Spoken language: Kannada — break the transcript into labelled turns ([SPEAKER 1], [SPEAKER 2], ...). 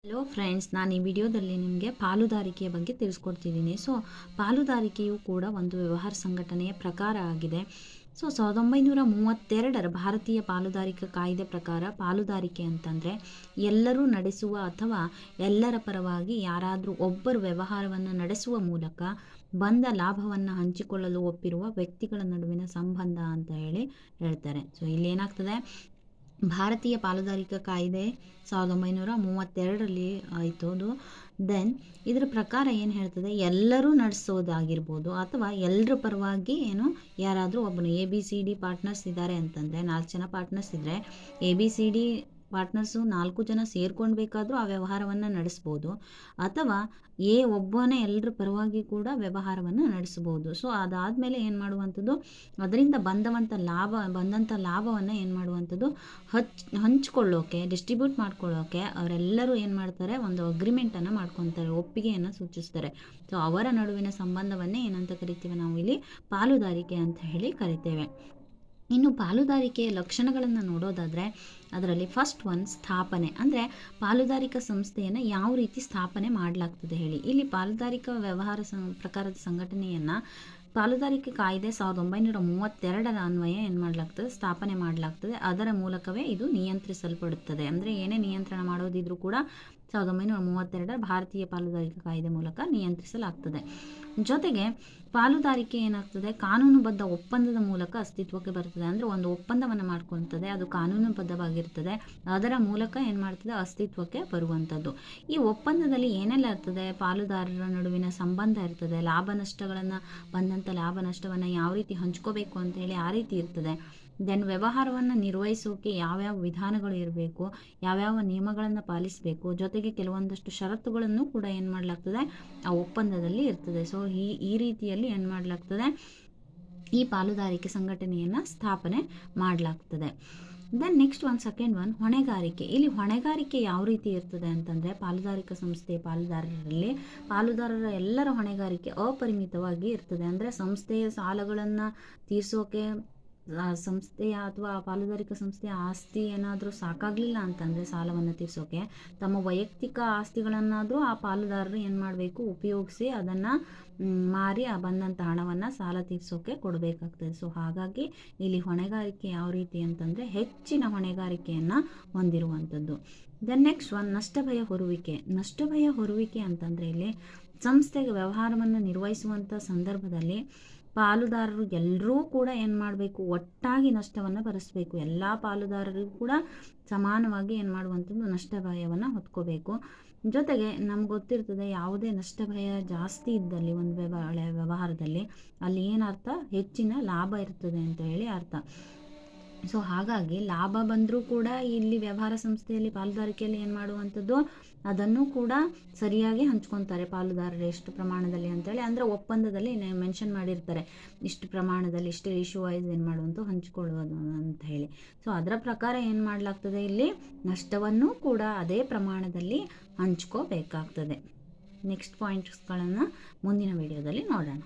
[SPEAKER 1] ಹಲೋ ಫ್ರೆಂಡ್ಸ್, ನಾನು ಈ ವಿಡಿಯೋದಲ್ಲಿ ನಿಮಗೆ ಪಾಲುದಾರಿಕೆಯ ಬಗ್ಗೆ ತಿಳಿಸ್ಕೊಡ್ತಿದ್ದೀನಿ. ಪಾಲುದಾರಿಕೆಯು ಕೂಡ ಒಂದು ವ್ಯವಹಾರ ಸಂಘಟನೆಯ ಪ್ರಕಾರ ಆಗಿದೆ. 1932ರ ಭಾರತೀಯ ಪಾಲುದಾರಿಕಾ ಕಾಯ್ದೆ ಪ್ರಕಾರ ಪಾಲುದಾರಿಕೆ ಅಂತಂದರೆ ಎಲ್ಲರೂ ನಡೆಸುವ ಅಥವಾ ಎಲ್ಲರ ಪರವಾಗಿ ಯಾರಾದರೂ ಒಬ್ಬರು ವ್ಯವಹಾರವನ್ನು ನಡೆಸುವ ಮೂಲಕ ಬಂದ ಲಾಭವನ್ನು ಹಂಚಿಕೊಳ್ಳಲು ಒಪ್ಪಿರುವ ವ್ಯಕ್ತಿಗಳ ನಡುವಿನ ಸಂಬಂಧ ಅಂತ ಹೇಳ್ತಾರೆ. ಇಲ್ಲಿ ಏನಾಗ್ತದೆ, ಭಾರತೀಯ ಪಾಲುದಾರಿಕಾ ಕಾಯ್ದೆ 1932ರಲ್ಲಿ ಆಯಿತು ಅದು. ದೆನ್ ಇದರ ಪ್ರಕಾರ ಏನು ಹೇಳ್ತದೆ, ಎಲ್ಲರೂ ನಡೆಸೋದಾಗಿರ್ಬೋದು ಅಥವಾ ಎಲ್ಲರ ಪರವಾಗಿ ಯಾರಾದರೂ ಒಬ್ಬನು ABCD ಪಾರ್ಟ್ನರ್ಸ್ ಇದ್ದಾರೆ ಅಂತಂದರೆ, 4 ಜನ ಪಾರ್ಟ್ನರ್ಸ್ ಇದ್ದರೆ ABCD ಪಾರ್ಟ್ನರ್ಸು 4 ಜನ ಸೇರ್ಕೊಂಡು ಬೇಕಾದರೂ ಆ ವ್ಯವಹಾರವನ್ನು ನಡೆಸ್ಬೋದು, ಅಥವಾ ಒಬ್ಬನೇ ಎಲ್ಲರ ಪರವಾಗಿ ಕೂಡ ವ್ಯವಹಾರವನ್ನು ನಡೆಸ್ಬೋದು. ಅದಾದಮೇಲೆ ಏನು ಮಾಡುವಂಥದ್ದು, ಅದರಿಂದ ಬಂದಂಥ ಲಾಭವನ್ನು ಏನು ಮಾಡುವಂಥದ್ದು, ಹಂಚ್ಕೊಳ್ಳೋಕೆ, ಡಿಸ್ಟ್ರಿಬ್ಯೂಟ್ ಮಾಡ್ಕೊಳ್ಳೋಕೆ ಅವರೆಲ್ಲರೂ ಏನು ಮಾಡ್ತಾರೆ, ಒಂದು ಅಗ್ರಿಮೆಂಟನ್ನು ಮಾಡ್ಕೊತಾರೆ, ಒಪ್ಪಿಗೆಯನ್ನು ಸೂಚಿಸ್ತಾರೆ. ಅವರ ನಡುವಿನ ಸಂಬಂಧವನ್ನೇ ಏನಂತ ಕರಿತೀವಿ ನಾವು ಇಲ್ಲಿ, ಪಾಲುದಾರಿಕೆ ಅಂತ ಹೇಳಿ ಕರಿತೇವೆ. ಇನ್ನು ಪಾಲುದಾರಿಕೆಯ ಲಕ್ಷಣಗಳನ್ನು ನೋಡೋದಾದರೆ ಅದರಲ್ಲಿ ಫಸ್ಟ್ ಒನ್ ಸ್ಥಾಪನೆ. ಅಂದರೆ ಪಾಲುದಾರಿಕಾ ಸಂಸ್ಥೆಯನ್ನು ಯಾವ ರೀತಿ ಸ್ಥಾಪನೆ ಮಾಡಲಾಗ್ತದೆ ಹೇಳಿ. ಇಲ್ಲಿ ಪಾಲುದಾರಿಕಾ ವ್ಯವಹಾರ ಪ್ರಕಾರದ ಸಂಘಟನೆಯನ್ನು ಪಾಲುದಾರಿಕೆ ಕಾಯ್ದೆ 1932ರ ಅನ್ವಯ ಏನು ಮಾಡಲಾಗ್ತದೆ, ಸ್ಥಾಪನೆ ಮಾಡಲಾಗ್ತದೆ. ಅದರ ಮೂಲಕವೇ ಇದು ನಿಯಂತ್ರಿಸಲ್ಪಡುತ್ತದೆ. ಅಂದರೆ ಏನೇ ನಿಯಂತ್ರಣ ಮಾಡೋದಿದ್ರೂ ಕೂಡ 1932ರ ಭಾರತೀಯ ಪಾಲುದಾರಿಕಾ ಕಾಯ್ದೆ ಮೂಲಕ ನಿಯಂತ್ರಿಸಲಾಗ್ತದೆ. ಜೊತೆಗೆ ಪಾಲುದಾರಿಕೆ ಏನಾಗ್ತದೆ, ಕಾನೂನುಬದ್ಧ ಒಪ್ಪಂದದ ಮೂಲಕ ಅಸ್ತಿತ್ವಕ್ಕೆ ಬರ್ತದೆ. ಅಂದರೆ ಒಂದು ಒಪ್ಪಂದವನ್ನು ಮಾಡ್ಕೊಳ್ತದೆ, ಅದು ಕಾನೂನುಬದ್ಧವಾಗಿರ್ತದೆ, ಅದರ ಮೂಲಕ ಏನು ಮಾಡ್ತದೆ, ಅಸ್ತಿತ್ವಕ್ಕೆ ಬರುವಂಥದ್ದು. ಈ ಒಪ್ಪಂದದಲ್ಲಿ ಏನೆಲ್ಲ ಇರ್ತದೆ, ಪಾಲುದಾರರ ನಡುವಿನ ಸಂಬಂಧ ಇರ್ತದೆ, ಬಂದಂಥ ಲಾಭ ನಷ್ಟವನ್ನು ಯಾವ ರೀತಿ ಹಂಚ್ಕೋಬೇಕು ಅಂತೇಳಿ ಆ ರೀತಿ ಇರ್ತದೆ. ದೆನ್ ವ್ಯವಹಾರವನ್ನು ನಿರ್ವಹಿಸೋಕೆ ಯಾವ್ಯಾವ ವಿಧಾನಗಳು ಇರಬೇಕು, ಯಾವ್ಯಾವ ನಿಯಮಗಳನ್ನು ಪಾಲಿಸಬೇಕು, ಜೊತೆಗೆ ಕೆಲವೊಂದಷ್ಟು ಷರತ್ತುಗಳನ್ನು ಕೂಡ ಏನು ಮಾಡಲಾಗ್ತದೆ, ಆ ಒಪ್ಪಂದದಲ್ಲಿ ಇರ್ತದೆ. ಈ ರೀತಿಯಲ್ಲಿ ಏನು ಮಾಡಲಾಗ್ತದೆ, ಈ ಪಾಲುದಾರಿಕೆ ಸಂಘಟನೆಯನ್ನು ಸ್ಥಾಪನೆ ಮಾಡಲಾಗ್ತದೆ. ದೆನ್ ನೆಕ್ಸ್ಟ್ ಸೆಕೆಂಡ್ ಒನ್ ಹೊಣೆಗಾರಿಕೆ. ಇಲ್ಲಿ ಹೊಣೆಗಾರಿಕೆ ಯಾವ ರೀತಿ ಇರ್ತದೆ ಅಂತಂದರೆ, ಪಾಲುದಾರಿಕಾ ಸಂಸ್ಥೆಯ ಪಾಲುದಾರರ ಎಲ್ಲರ ಹೊಣೆಗಾರಿಕೆ ಅಪರಿಮಿತವಾಗಿ ಇರ್ತದೆ. ಅಂದರೆ ಸಂಸ್ಥೆಯ ಸಾಲಗಳನ್ನು ತೀರಿಸೋಕೆ ಸಂಸ್ಥೆಯ ಅಥವಾ ಪಾಲುದಾರಿಕಾ ಸಂಸ್ಥೆಯ ಆಸ್ತಿ ಏನಾದರೂ ಸಾಕಾಗಲಿಲ್ಲ ಅಂತಂದರೆ ಸಾಲವನ್ನು ತೀರಿಸೋಕೆ, ತಮ್ಮ ವೈಯಕ್ತಿಕ ಆಸ್ತಿಗಳನ್ನಾದರೂ ಆ ಪಾಲುದಾರರು ಏನು ಮಾಡಬೇಕು, ಉಪಯೋಗಿಸಿ ಅದನ್ನು ಮಾರಿ ಬಂದಂಥ ಹಣವನ್ನು ಸಾಲ ತೀರಿಸೋಕೆ ಕೊಡಬೇಕಾಗ್ತದೆ. ಹಾಗಾಗಿ ಇಲ್ಲಿ ಹೊಣೆಗಾರಿಕೆ ಯಾವ ರೀತಿ ಅಂತಂದರೆ ಹೆಚ್ಚಿನ ಹೊಣೆಗಾರಿಕೆಯನ್ನು ಹೊಂದಿರುವಂಥದ್ದು. ದೆನ್ ನೆಕ್ಸ್ಟ್ ನಷ್ಟಭಯ ಹೊರುವಿಕೆ ಅಂತಂದರೆ ಇಲ್ಲಿ ಸಂಸ್ಥೆಗೆ ವ್ಯವಹಾರವನ್ನು ನಿರ್ವಹಿಸುವಂಥ ಸಂದರ್ಭದಲ್ಲಿ ಪಾಲುದಾರರು ಎಲ್ಲರೂ ಕೂಡ ಏನು ಮಾಡಬೇಕು, ಒಟ್ಟಾಗಿ ನಷ್ಟವನ್ನು ಭರಿಸಬೇಕು. ಎಲ್ಲ ಪಾಲುದಾರರಿಗೂ ಕೂಡ ಸಮಾನವಾಗಿ ಏನು ಮಾಡುವಂಥದ್ದು, ನಷ್ಟ ಭಯವನ್ನು ಹೊತ್ಕೋಬೇಕು. ಜೊತೆಗೆ ನಮ್ಗೆ ಗೊತ್ತಿರ್ತದೆ, ಯಾವುದೇ ನಷ್ಟ ಭಯ ಜಾಸ್ತಿ ಇದ್ದಲ್ಲಿ ಒಂದು ವ್ಯವಹಾರದಲ್ಲಿ ಅಲ್ಲಿ ಏನರ್ಥ, ಹೆಚ್ಚಿನ ಲಾಭ ಇರ್ತದೆ ಅಂತ ಹೇಳಿ ಅರ್ಥ. ಹಾಗಾಗಿ ಲಾಭ ಬಂದರೂ ಕೂಡ ಇಲ್ಲಿ ವ್ಯವಹಾರ ಸಂಸ್ಥೆಯಲ್ಲಿ ಪಾಲುದಾರಿಕೆಯಲ್ಲಿ ಏನು ಮಾಡುವಂಥದ್ದು, ಅದನ್ನು ಕೂಡ ಸರಿಯಾಗಿ ಹಂಚ್ಕೊತಾರೆ ಪಾಲುದಾರರು ಎಷ್ಟು ಪ್ರಮಾಣದಲ್ಲಿ ಅಂತೇಳಿ. ಅಂದರೆ ಒಪ್ಪಂದದಲ್ಲಿ ಮೆನ್ಷನ್ ಮಾಡಿರ್ತಾರೆ, ಇಷ್ಟು ಪ್ರಮಾಣದಲ್ಲಿ ಇಷ್ಟು ರೇಷಿಯೋ ವೈಸ್ ಏನು ಮಾಡುವಂಥ ಹಂಚ್ಕೊಳ್ಳೋದು ಅಂತ ಹೇಳಿ. ಅದರ ಪ್ರಕಾರ ಏನು ಮಾಡಲಾಗ್ತದೆ, ಇಲ್ಲಿ ನಷ್ಟವನ್ನು ಕೂಡ ಅದೇ ಪ್ರಮಾಣದಲ್ಲಿ ಹಂಚ್ಕೋಬೇಕಾಗ್ತದೆ. ನೆಕ್ಸ್ಟ್ ಪಾಯಿಂಟ್ಸ್ಗಳನ್ನು ಮುಂದಿನ ವಿಡಿಯೋದಲ್ಲಿ ನೋಡೋಣ.